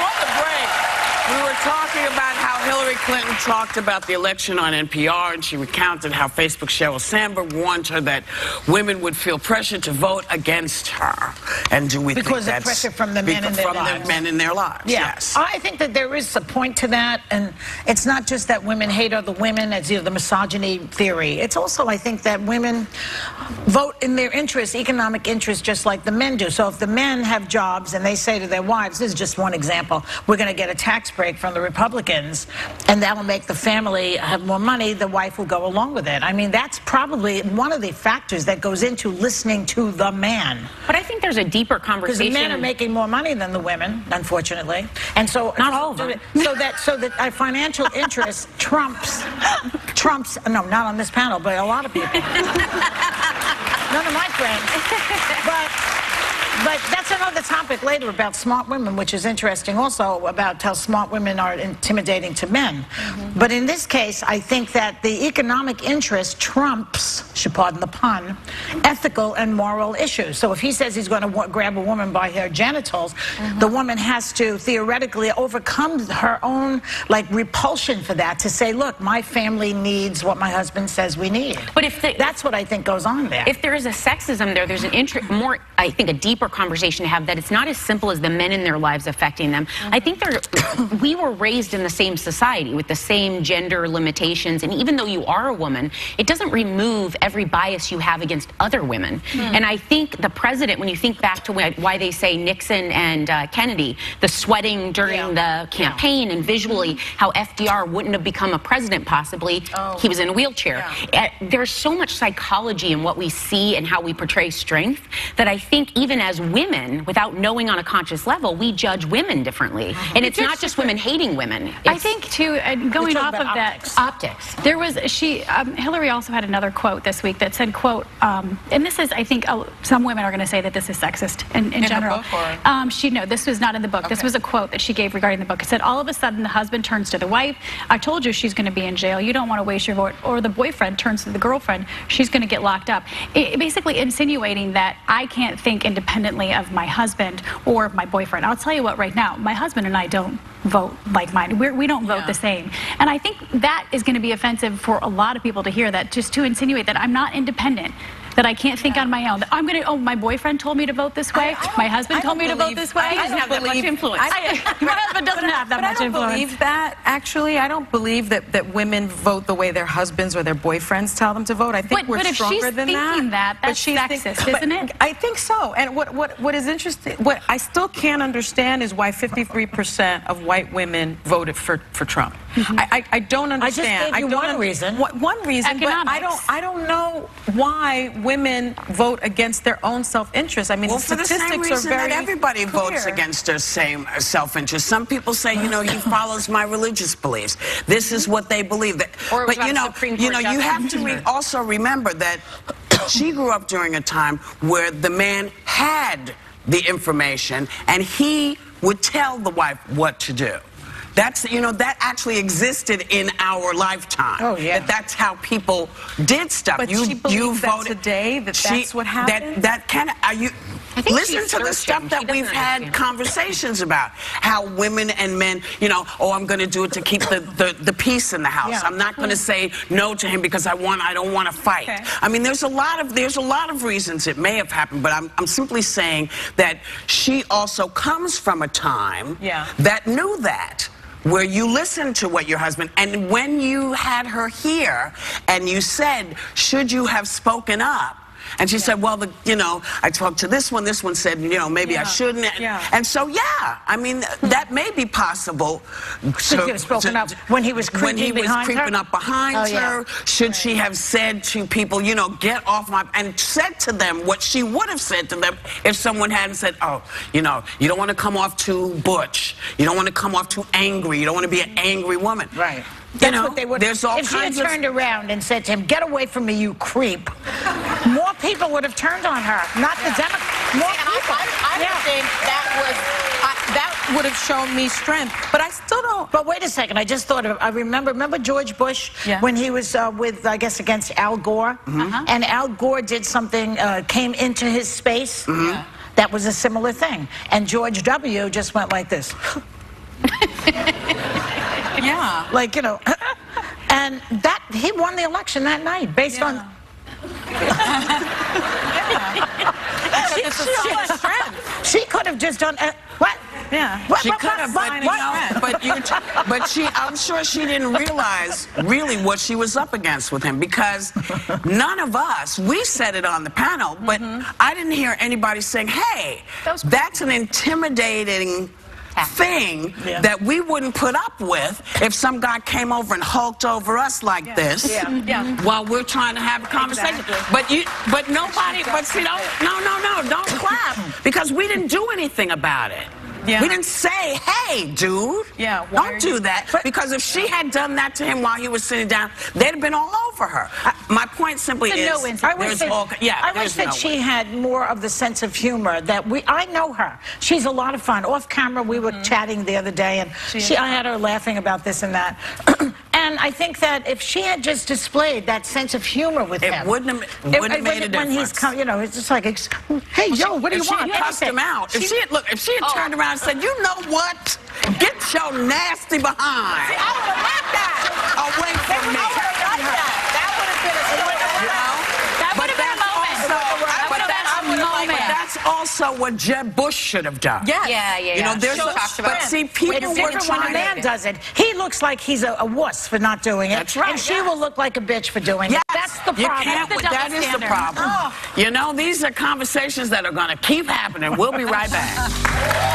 Before the break, we were talking about how Hillary Clinton talked about the election on NPR, and she recounted how Facebook Sheryl Sandberg warned her that women would feel pressure to vote against her. And do we because think of pressure from the men in their lives? From the men in their lives, yes. I think that there is a point to that, and it's not just that women hate other women, as the misogyny theory. It's also, I think, that women vote in their interests, economic interests, just like the men do. So if the men have jobs and they say to their wives, this is just one example, we're going to get a tax break from the Republicans, and that'll make the family have more money, the wife will go along with it. I mean, that's probably one of the factors that goes into listening to the man. But I think there's a deeper conversation. Because the men are making more money than the women, unfortunately. And so not all of them. So that our financial interest trumps, no, not on this panel, but a lot of people. None of my friends. But that's another topic later about smart women, which is interesting also, about how smart women are intimidating to men. But in this case, I think that the economic interest trumps, should pardon the pun, ethical and moral issues. So if he says he's going to grab a woman by her genitals, the woman has to theoretically overcome her own repulsion for that, to say, look, my family needs what my husband says we need. But if that's what I think goes on there. If there is a sexism there, there's an more, I think, a deeper conversation to have, that it's not as simple as the men in their lives affecting them. I think we were raised in the same society with the same gender limitations, and even though you are a woman, it doesn't remove every bias you have against other women. And I think the president, when you think back to why they say Nixon and Kennedy, the sweating during the campaign, and visually how FDR wouldn't have become a president possibly, he was in a wheelchair. There's so much psychology in what we see and how we portray strength that I think even as women, without knowing on a conscious level, we judge women differently. And it's not just women hating women. I think, too, going off of that, optics. There was, Hillary also had another quote this week that said, quote, and this is, I think, some women are going to say that this is sexist in general. The book, no, this was not in the book. This was a quote that she gave regarding the book. It said, all of a sudden, the husband turns to the wife, I told you she's going to be in jail. You don't want to waste your vote. Or the boyfriend turns to the girlfriend, she's going to get locked up. Basically insinuating that I can't think independently of my husband or my boyfriend. I'll tell you what, right now, my husband and I don't vote like-minded. We don't vote the same. And I think that is going to be offensive for a lot of people to hear, that just to insinuate that I'm not independent, that I can't think on my own. I'm going to, oh, my boyfriend told me to vote this way. My husband told me to vote this way. I don't have that much influence. My husband doesn't have that much influence. I don't believe that, actually. I don't believe that women vote the way their husbands or their boyfriends tell them to vote. I think we're stronger than that. But she's thinking that's sexist, isn't it? I think so. And what is interesting, what I still can't understand is why 53% of white women voted for Trump. I don't understand. I just gave you one reason. One reason, Economics. but I don't know why women vote against their own self-interest. I mean, well, the for the statistics same reason are very that everybody clear. votes against their same self-interest. Some people say, you know, he follows my religious beliefs. This is what they believe. But you have to also remember that she grew up during a time where the man had the information and he would tell the wife what to do. That's, that actually existed in our lifetime. Oh, yeah. That's how people did stuff. But you believes that today, that's what happened? Listen to the stuff that we've had conversations about. How women and men, I'm going to do it to keep the peace in the house. I'm not going to say no to him because I don't want to fight. I mean, there's a lot of reasons it may have happened, but I'm simply saying that she also comes from a time that knew that, where you listened to what your husband, and when you had her here and you said, should you have spoken up? And she said, well, I talked to this one said, maybe I shouldn't. And so, I mean, that may be possible. Should she have spoken up when he was creeping up behind her? Should she have said to people, get off my, and said to them what she would have said to them if someone hadn't said, oh, you don't want to come off too butch. You don't want to come off too angry. You don't want to be an angry woman. Right. That's what they would. There's all if she had kinds turned around and said to him, get away from me, you creep, more people would have turned on her, not the Democrats. More people. I would think that would have shown me strength, but I still don't. But wait a second, I just thought of, remember George Bush when he was with, I guess, against Al Gore? And Al Gore did something, came into his space. That was a similar thing. And George W. just went like this. Yeah. Like, you know, and that he won the election that night based on. She could have just done what? Yeah. She could have, I'm sure she didn't realize really what she was up against with him, because none of us, we said it on the panel, but I didn't hear anybody saying, hey, that's an intimidating thing that we wouldn't put up with if some guy came over and hulked over us like this while we're trying to have a conversation. Exactly. But nobody, but see, no, don't clap, because we didn't do anything about it. Yeah. We didn't say, hey, dude, don't do that. Because if she had done that to him while he was sitting down, they'd have been all over her. My point simply is, I wish that she had more of the sense of humor that I know her. She's a lot of fun. Off camera, we were chatting the other day, and I had her laughing about this and that. And I think that if she had just displayed that sense of humor with him, it wouldn't have made a difference. When he's come, you know, it's just like, hey, yo, what do you want? If she had cussed him out, if she had turned around and said, you know what? Get your nasty behind. See, I would have liked that. Away from me. That would have been a story. That's also what Jeb Bush should have done. Yeah. You know, there's but see, people were trying. When a man does it, he looks like he's a wuss for not doing it. That's right. And she will look like a bitch for doing it. That's the problem. That is the problem. You know, these are conversations that are going to keep happening. We'll be right back.